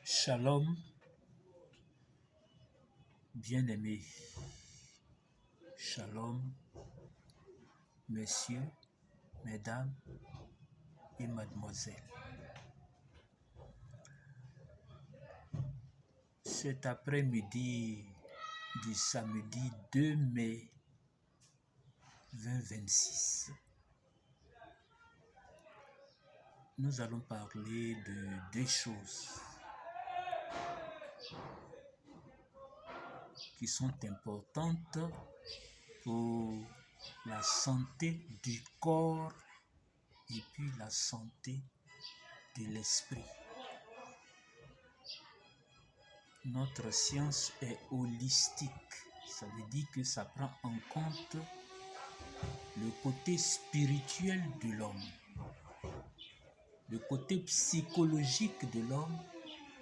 Shalom, bien-aimés. Shalom, messieurs, mesdames et mademoiselles. Cet après-midi du samedi 2 mai 2026, nous allons parler de deux choses qui sont importantes pour la santé du corps et puis la santé de l'esprit. Notre science est holistique, ça veut dire que ça prend en compte le côté spirituel de l'homme, le côté psychologique de l'homme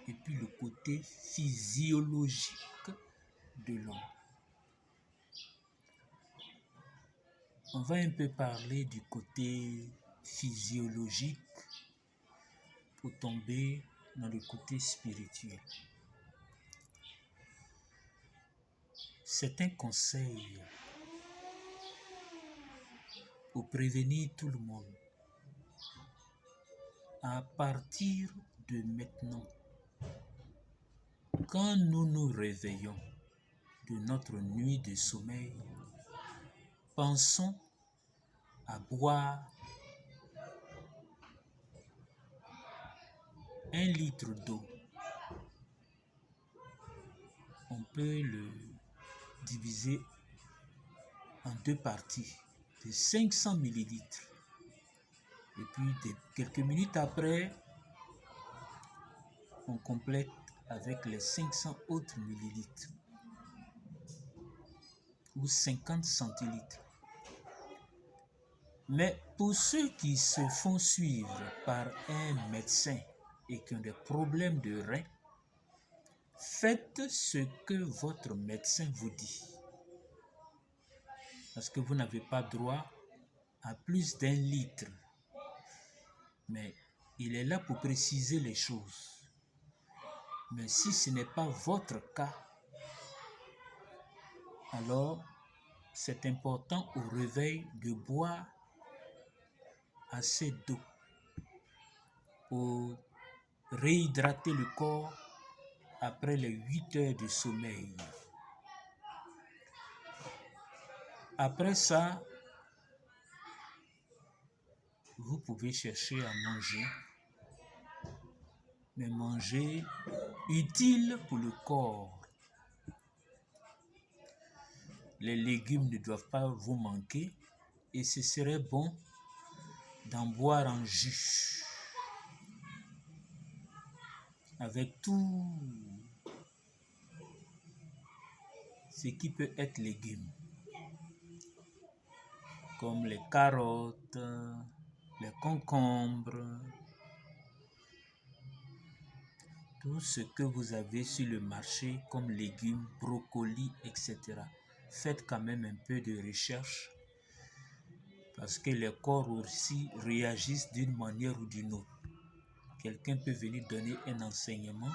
et puis le côté physiologique de l'homme. On va un peu parler du côté physiologique pour tomber dans le côté spirituel. C'est un conseil pour prévenir tout le monde. À partir de maintenant, quand nous nous réveillons de notre nuit de sommeil, pensons à boire 1 litre d'eau. On peut le diviser en deux parties de 500 millilitres. Et puis quelques minutes après, on complète avec les 500 autres millilitres ou 50 centilitres. Mais pour ceux qui se font suivre par un médecin et qui ont des problèmes de reins, faites ce que votre médecin vous dit. Parce que vous n'avez pas droit à plus d'1 litre. Mais il est là pour préciser les choses. Mais si ce n'est pas votre cas, alors c'est important au réveil de boire assez d'eau pour réhydrater le corps après les 8 heures de sommeil. Après ça, vous pouvez chercher à manger, mais manger utile pour le corps. Les légumes ne doivent pas vous manquer et ce serait bon d'en boire en jus avec tout ce qui peut être légumes, comme les carottes, les concombres, tout ce que vous avez sur le marché comme légumes, brocolis, etc. Faites quand même un peu de recherche parce que les corps aussi réagissent d'une manière ou d'une autre. Quelqu'un peut venir donner un enseignement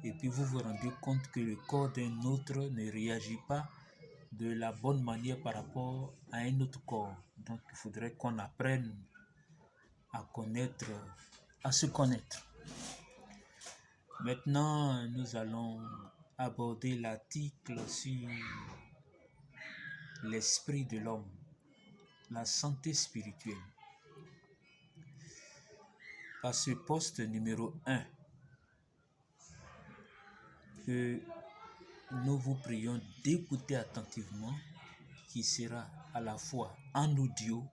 et puis vous vous rendez compte que le corps d'un autre ne réagit pas de la bonne manière par rapport à un autre corps. Donc il faudrait qu'on apprenne à se connaître. Maintenant, nous allons aborder l'article sur l'esprit de l'homme, la santé spirituelle. À ce poste numéro 1, que nous vous prions d'écouter attentivement, qui sera à la fois en audio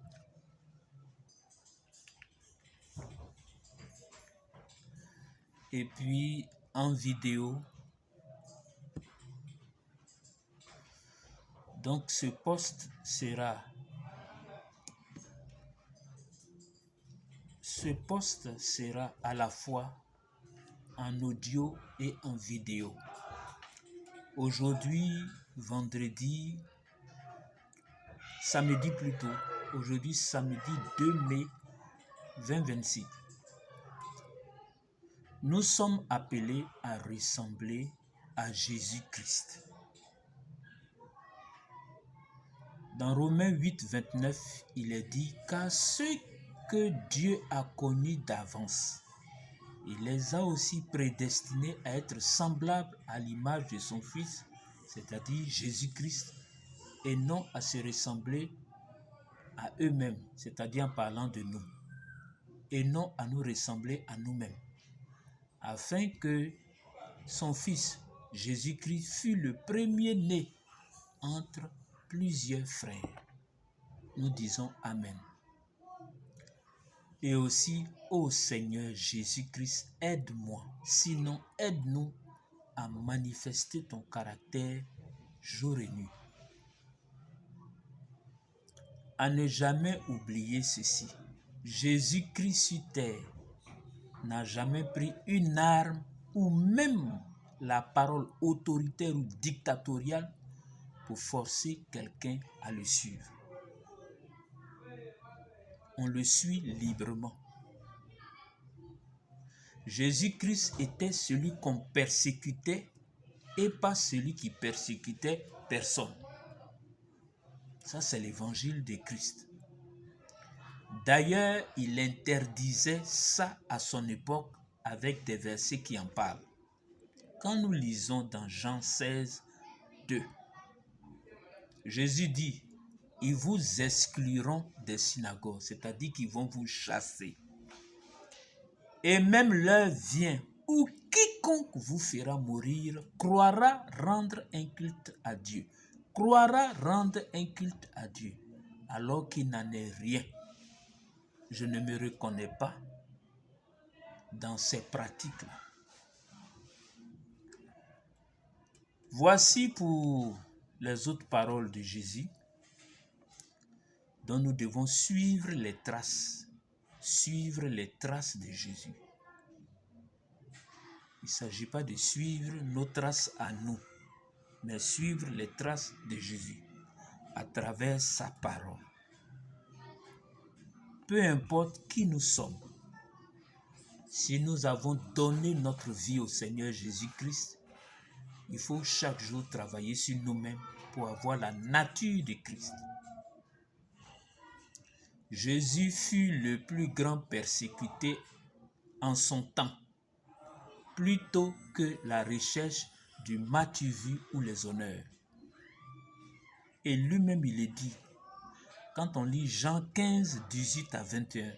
et puis en vidéo. Donc ce poste sera à la fois en audio et en vidéo. Aujourd'hui, samedi 2 mai 2026. Nous sommes appelés à ressembler à Jésus-Christ. Dans Romains 8, 29, il est dit « Car ceux que Dieu a connus d'avance, il les a aussi prédestinés à être semblables à l'image de son Fils, c'est-à-dire Jésus-Christ, et non à se ressembler à eux-mêmes, c'est-à-dire en parlant de nous, et non à nous ressembler à nous-mêmes, afin que son Fils, Jésus-Christ, fût le premier-né entre plusieurs frères. » Nous disons Amen. Et aussi, ô Seigneur Jésus-Christ, aide-moi, sinon aide-nous à manifester ton caractère jour et nuit. À ne jamais oublier ceci. Jésus-Christ sur terre n'a jamais pris une arme ou même la parole autoritaire ou dictatoriale pour forcer quelqu'un à le suivre. On le suit librement. Jésus-Christ était celui qu'on persécutait et pas celui qui persécutait personne. Ça, c'est l'évangile de Christ. D'ailleurs, il interdisait ça à son époque avec des versets qui en parlent. Quand nous lisons dans Jean 16, 2, Jésus dit, « Ils vous excluront des synagogues, c'est-à-dire qu'ils vont vous chasser. Et même l'heure vient où quiconque vous fera mourir croira rendre un culte à Dieu. Croira rendre un culte à Dieu, alors qu'il n'en est rien. Je ne me reconnais pas dans ces pratiques-là. » Voici pour les autres paroles de Jésus dont nous devons suivre les traces de Jésus. Il ne s'agit pas de suivre nos traces à nous, mais suivre les traces de Jésus à travers sa parole. Peu importe qui nous sommes, si nous avons donné notre vie au Seigneur Jésus-Christ, il faut chaque jour travailler sur nous-mêmes pour avoir la nature de Christ. Jésus fut le plus grand persécuté en son temps, plutôt que la recherche du m'as-tu vu ou les honneurs. Et lui-même, il est dit, quand on lit Jean 15, 18 à 21,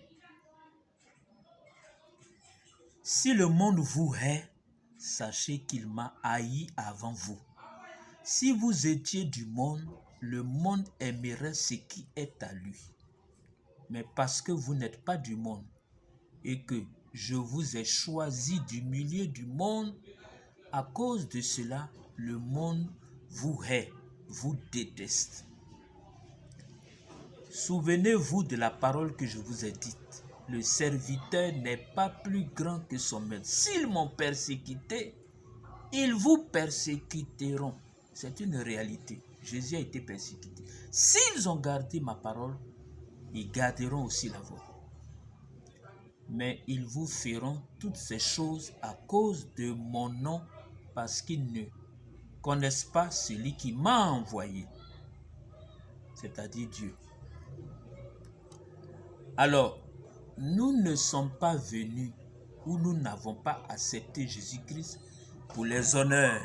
« Si le monde vous hait, sachez qu'il m'a haï avant vous. Si vous étiez du monde, le monde aimerait ce qui est à lui. Mais parce que vous n'êtes pas du monde et que je vous ai choisi du milieu du monde, à cause de cela, le monde vous hait, vous déteste. Souvenez-vous de la parole que je vous ai dite. Le serviteur n'est pas plus grand que son maître. S'ils m'ont persécuté, ils vous persécuteront. » C'est une réalité. Jésus a été persécuté. S'ils ont gardé ma parole, ils garderont aussi la vôtre. Mais ils vous feront toutes ces choses à cause de mon nom, parce qu'ils ne connaissent pas celui qui m'a envoyé, c'est-à-dire Dieu. Alors, nous ne sommes pas venus ou nous n'avons pas accepté Jésus-Christ pour les honneurs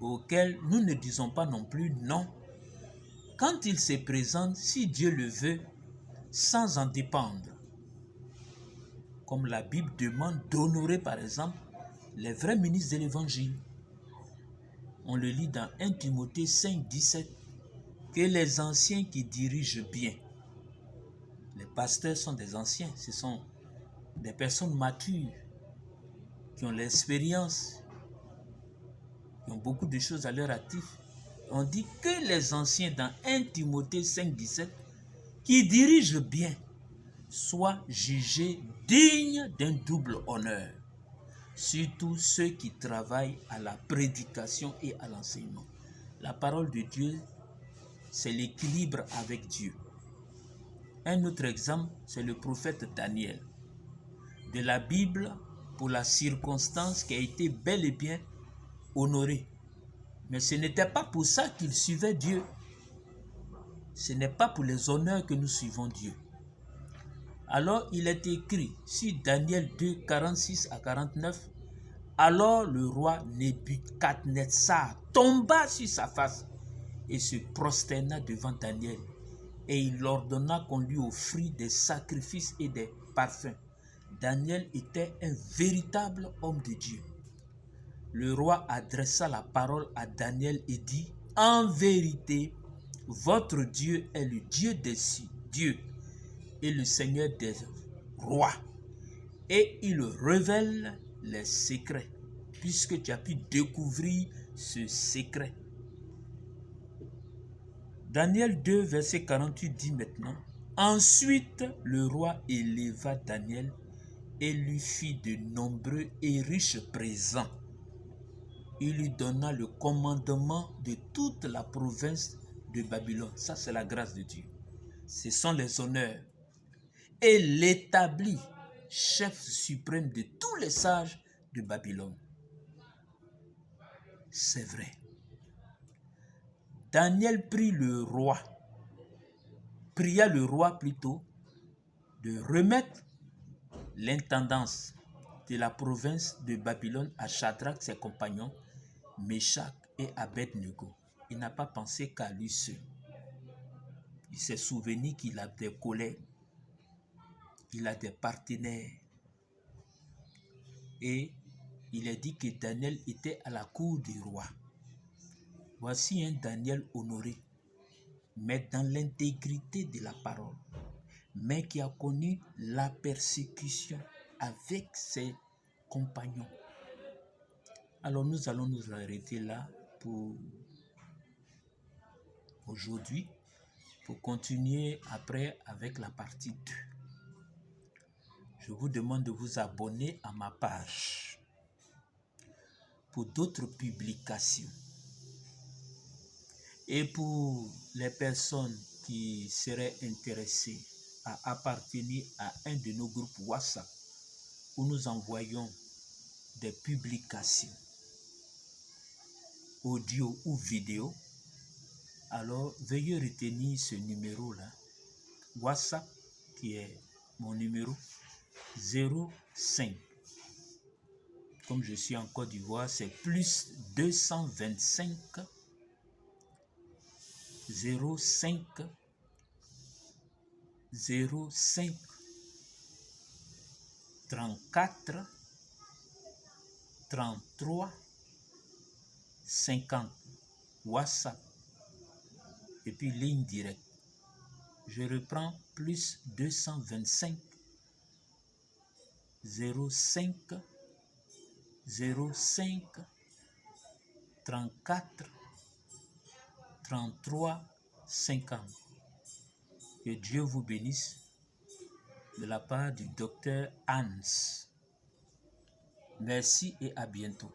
auxquels nous ne disons pas non plus non. Quand il se présente, si Dieu le veut, sans en dépendre. Comme la Bible demande d'honorer par exemple les vrais ministres de l'Évangile. On le lit dans 1 Timothée 5, 17, que les anciens qui dirigent bien. Les pasteurs sont des anciens, ce sont des personnes matures, qui ont l'expérience, qui ont beaucoup de choses à leur actif. On dit que les anciens dans 1 Timothée 5, 17, qui dirigent bien, soient jugés dignes d'un double honneur, surtout ceux qui travaillent à la prédication et à l'enseignement. La parole de Dieu, c'est l'équilibre avec Dieu. Un autre exemple, c'est le prophète Daniel. De la Bible, pour la circonstance qui a été bel et bien honorée. Mais ce n'était pas pour ça qu'il suivait Dieu. Ce n'est pas pour les honneurs que nous suivons Dieu. Alors il est écrit sur Daniel 2, 46 à 49, alors le roi Nebuchadnezzar tomba sur sa face et se prosterna devant Daniel. Et il ordonna qu'on lui offrit des sacrifices et des parfums. Daniel était un véritable homme de Dieu. Le roi adressa la parole à Daniel et dit, « En vérité, votre Dieu est le Dieu des dieux et le Seigneur des rois. Et il révèle les secrets, puisque tu as pu découvrir ce secret. » Daniel 2, verset 48 dit maintenant, « Ensuite, le roi éleva Daniel et lui fit de nombreux et riches présents. Il lui donna le commandement de toute la province de Babylone. » Ça, c'est la grâce de Dieu. Ce sont les honneurs. Et l'établit chef suprême de tous les sages de Babylone. C'est vrai. Daniel pria le roi plutôt, de remettre l'intendance de la province de Babylone à Shadrach, ses compagnons, Meshach et Abed-Nego. Il n'a pas pensé qu'à lui seul. Il s'est souvenu qu'il a des collègues, il a des partenaires. Et il est dit que Daniel était à la cour du roi. Voici un Daniel honoré, mais dans l'intégrité de la parole, mais qui a connu la persécution avec ses compagnons. Alors nous allons nous arrêter là pour aujourd'hui, pour continuer après avec la partie 2. Je vous demande de vous abonner à ma page pour d'autres publications. Et pour les personnes qui seraient intéressées à appartenir à un de nos groupes WhatsApp où nous envoyons des publications audio ou vidéo, alors veuillez retenir ce numéro-là, WhatsApp, qui est mon numéro 05. Comme je suis en Côte d'Ivoire, c'est plus 225 05 34 33 50. WhatsApp. Et puis ligne directe. Je reprends plus 225 05 34 33 50. Que Dieu vous bénisse de la part du docteur Hans. Merci et à bientôt.